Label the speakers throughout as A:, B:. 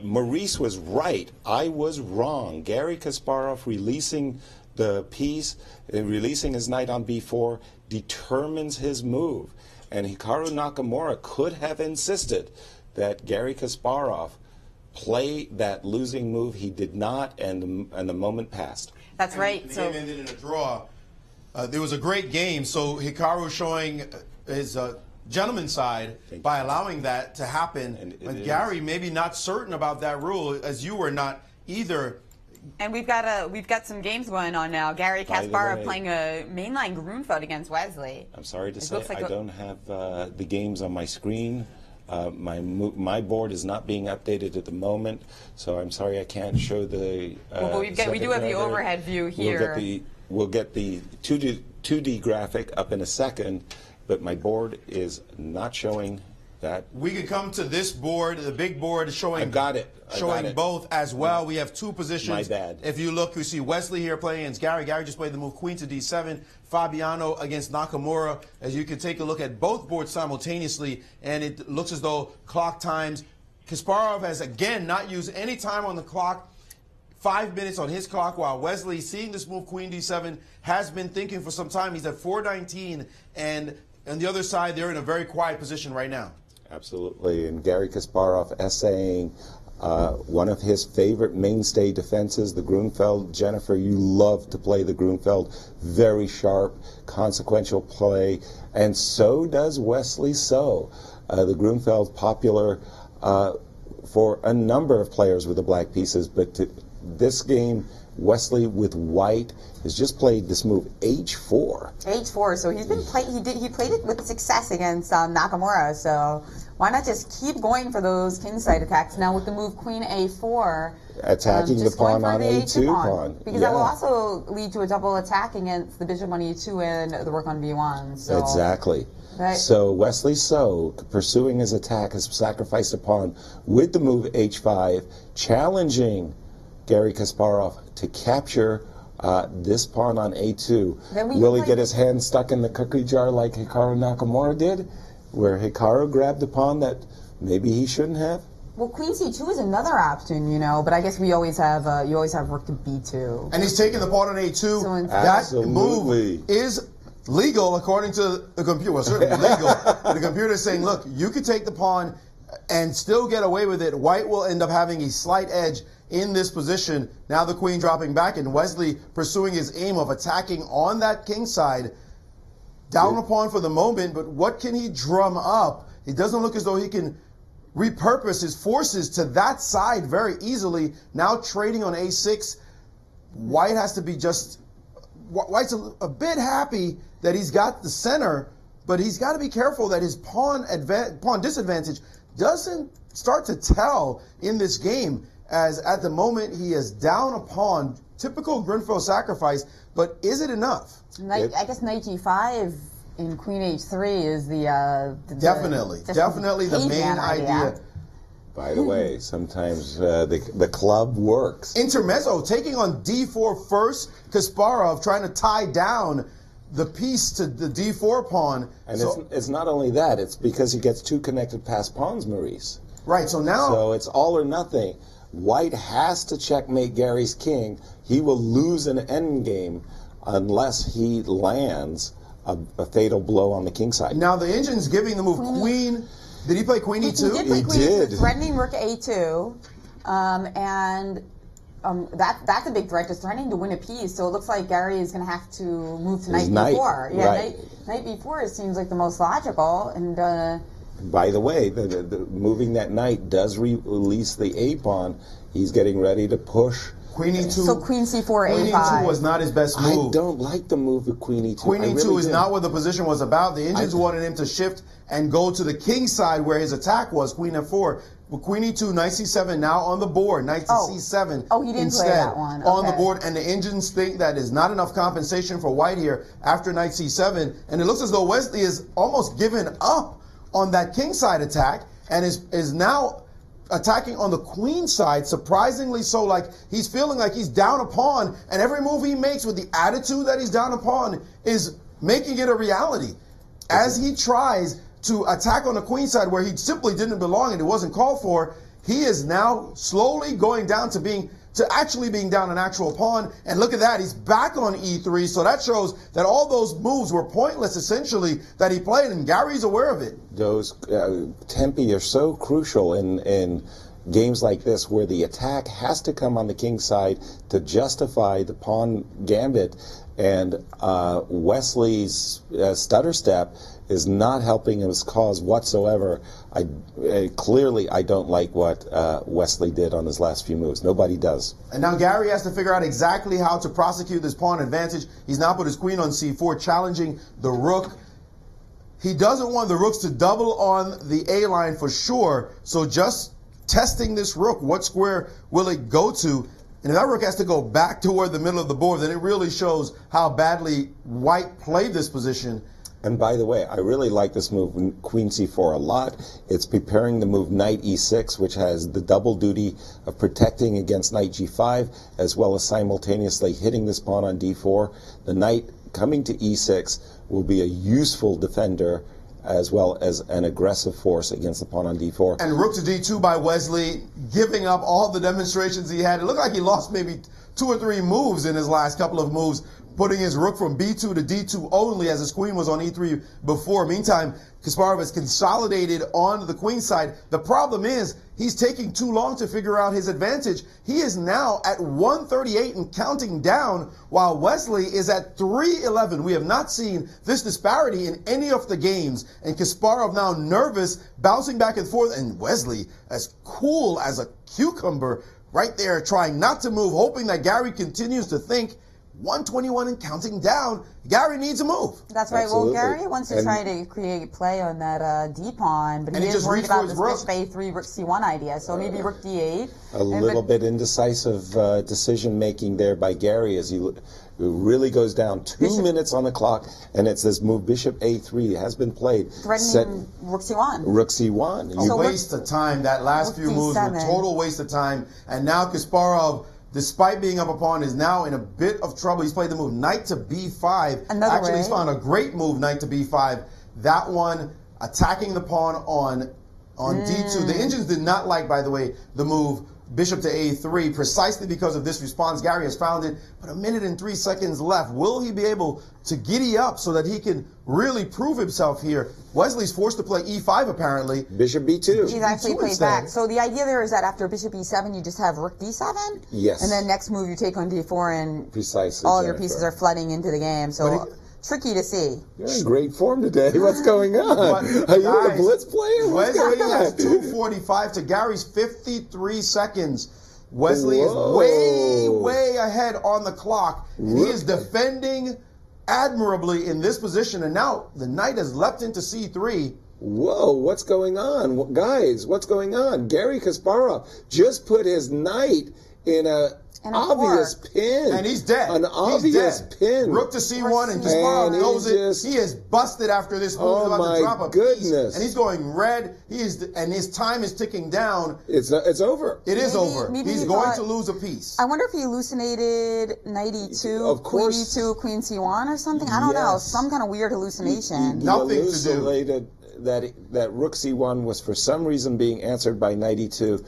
A: Maurice was right. I was wrong. Garry Kasparov releasing the piece, releasing his knight on b4, determines his move. And Hikaru Nakamura could have insisted that Garry Kasparov play that losing move. He did not, and the moment passed.
B: That's right.
C: The game ended in a draw. There was a great game. So Hikaru showing his gentleman's side by allowing that to happen. And Garry maybe not certain about that rule, as you were not either.
B: And we've got some games going on now. Garry Kasparov playing a mainline Grunfeld against Wesley.
A: I'm sorry to say, I don't have the games on my screen. My board is not being updated at the moment, so I'm sorry I can't show the.
B: Well, we do have the overhead view here.
A: We'll get the 2D graphic up in a second, but my board is not showing that.
C: We could come to this board, the big board, showing.
A: I've got it.
C: Showing both as well. We have two positions.
A: My bad.
C: If you look, you see Wesley here playing against Garry. Garry just played the move queen to d7. Fabiano against Nakamura. As you can take a look at both boards simultaneously, and it looks as though clock times. Kasparov has again not used any time on the clock. 5 minutes on his clock, while Wesley, seeing this move queen d7, has been thinking for some time. He's at 4:19, and on the other side, they're in a very quiet position right now.
A: Absolutely, and Garry Kasparov essaying one of his favorite mainstay defenses, the Grunfeld. Jennifer, you love to play the Grunfeld. Very sharp, consequential play, and so does Wesley. The Grunfeld popular for a number of players with the black pieces, but this game, Wesley with white has just played this move h4.
B: H4. So he's been he played it with success against Nakamura. So why not just keep going for those kingside attacks now with the move queen a4,
A: attacking the pawn on a2 pawn.
B: Because that will also lead to a double attack against the bishop on e2 and the rook on b1. So
A: exactly. So Wesley pursuing his attack has sacrificed a pawn with the move h5, challenging Garry Kasparov to capture this pawn on a2. Will he get his hand stuck in the cookie jar like Hikaru Nakamura did, where Hikaru grabbed a pawn that maybe he shouldn't have?
B: Well, queen c2 is another option, you know, but I guess we always have you always have rook to b2.
C: And he's taking the pawn on a2. So that move is legal according to the computer. Well, certainly legal. The computer is saying, look, you could take the pawn and still get away with it. White will end up having a slight edge in this position. Now the queen dropping back, and Wesley pursuing his aim of attacking on that king side. Down a pawn for the moment, but what can he drum up? It doesn't look as though he can repurpose his forces to that side very easily. Now trading on a6. White has to be just... White's a bit happy that he's got the center, but he's got to be careful that his pawn disadvantage doesn't start to tell in this game, as at the moment he is down a pawn. Typical Grunfeld sacrifice, but is it enough?
B: I guess knight g5 in queen h3 is the
C: definitely the main idea.
A: By the way, sometimes the club works.
C: Intermezzo taking on d4 first. Kasparov trying to tie down the piece to the d4 pawn.
A: And it's not only that, it's because he gets two connected passed pawns, Maurice.
C: Right, so now...
A: So it's all or nothing. White has to checkmate Garry's king. He will lose an endgame unless he lands a fatal blow on the king side.
C: Now the engine's giving the move queen. Did he play queen e2?
B: He did. Threatening rook a2, that's a big threat, just threatening to win a piece. So it looks like Garry is going to have to move to knight b4. Yeah,
A: right.
B: Knight b4 seems like the most logical. And
A: by the way, the moving that knight does release the a pawn. He's getting ready to push.
C: Queen e2.
B: So queen c4,
C: queen
B: a5.
C: e2 was not his best move.
A: I don't like the move of queen e2.
C: Queen e2 is not what the position was about. The Indians wanted him to shift and go to the king side where his attack was, queen f4. But queen e2, knight c7 now on the board. Knight to c7
B: he didn't
C: instead
B: play that one.
C: On the board. And the Indians think that is not enough compensation for white here after knight c7. And it looks as though Wesley is almost given up on that king side attack and is now attacking on the queen side, surprisingly so. Like he's feeling like he's down a pawn, and every move he makes with the attitude that he's down a pawn is making it a reality. As he tries to attack on the queen side where he simply didn't belong and it wasn't called for, he is now slowly going down to actually being down an actual pawn. And look at that, he's back on e3. So that shows that all those moves were pointless, essentially, that he played, and Gary's aware of it.
A: Those tempi are so crucial in games like this, where the attack has to come on the king side to justify the pawn gambit, and Wesley's stutter step is not helping his cause whatsoever. Clearly, I don't like what Wesley did on his last few moves. Nobody does.
C: And now Garry has to figure out exactly how to prosecute this pawn advantage. He's now put his queen on c4, challenging the rook. He doesn't want the rooks to double on the A line for sure, so just testing this rook, what square will it go to? And if that rook has to go back toward the middle of the board, then it really shows how badly white played this position.
A: And by the way, I really like this move, queen c4, a lot. It's preparing the move knight e6, which has the double duty of protecting against knight g5, as well as simultaneously hitting this pawn on d4. The knight coming to e6 will be a useful defender, as well as an aggressive force against the pawn on d4.
C: And rook to d2 by Wesley, giving up all the demonstrations he had. It looked like he lost maybe 2 or 3 moves in his last couple of moves, putting his rook from b2 to d2 only, as his queen was on e3 before. Meantime, Kasparov has consolidated on the queen side. The problem is he's taking too long to figure out his advantage. He is now at 138 and counting down, while Wesley is at 311. We have not seen this disparity in any of the games. And Kasparov now nervous, bouncing back and forth. And Wesley as cool as a cucumber right there, trying not to move, hoping that Garry continues to think. 121 and counting down. Garry needs a move.
B: That's right.
A: Absolutely.
B: Well, Garry wants to try to create play on that D pawn, but he is worried about this bishop A3, rook C1 idea. So maybe rook D8.
A: A little bit indecisive decision making there by Garry, as he really goes down 2 minutes on the clock, and it's this move bishop A3 has been played.
B: Threatening rook C1.
A: Rook C1.
C: A waste of time. That last few moves were total waste of time. And now Kasparov, despite being up a pawn, is now in a bit of trouble. He's played the move knight to b5. Actually, he's found a great move, knight to b5. That one, attacking the pawn on d2. The Indians did not like, by the way, the move bishop to a3, precisely because of this response. Garry has found it, but 1 minute and 3 seconds left. Will he be able to giddy up so that he can really prove himself here? Wesley's forced to play e5, apparently.
A: Bishop b2.
B: He's actually played back. So the idea there is that after bishop e7, you just have rook d7?
A: Yes.
B: And then next move, you take on d4, and
A: precisely,
B: all your pieces are flooding into the game. So tricky to see.
A: You're in great form today. What's going on? Are you a blitz player?
C: Wesley has 2:45 to Garry's 53 seconds. Wesley is way ahead on the clock. He is defending admirably in this position, and now the knight has leapt into c3.
A: Whoa, what's going on? Guys, what's going on? Garry Kasparov just put his knight in an obvious pin.
C: And he's dead.
A: An obvious pin.
C: Rook to c1, and Kasparov knows it. He is busted after this move. He's about to drop a piece. And he's going red. And his time is ticking down.
A: It's over.
C: It is over. He's going to lose a piece.
B: I wonder if he hallucinated knight e2,
A: of course.
B: queen e2, queen c1 or something. I don't know. Some kind of weird hallucination.
C: Nothing to do.
A: That rook c1 was for some reason being answered by knight e2.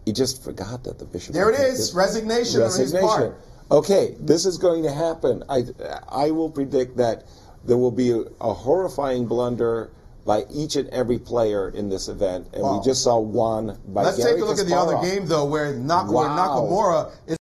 A: He just forgot that the bishop...
C: There it is. Resignation on his part.
A: Okay, this is going to happen. I will predict that there will be a horrifying blunder by each and every player in this event. And we just saw one by Garry Kasparov.
C: Let's take a look at the other game, though, where Nakamura is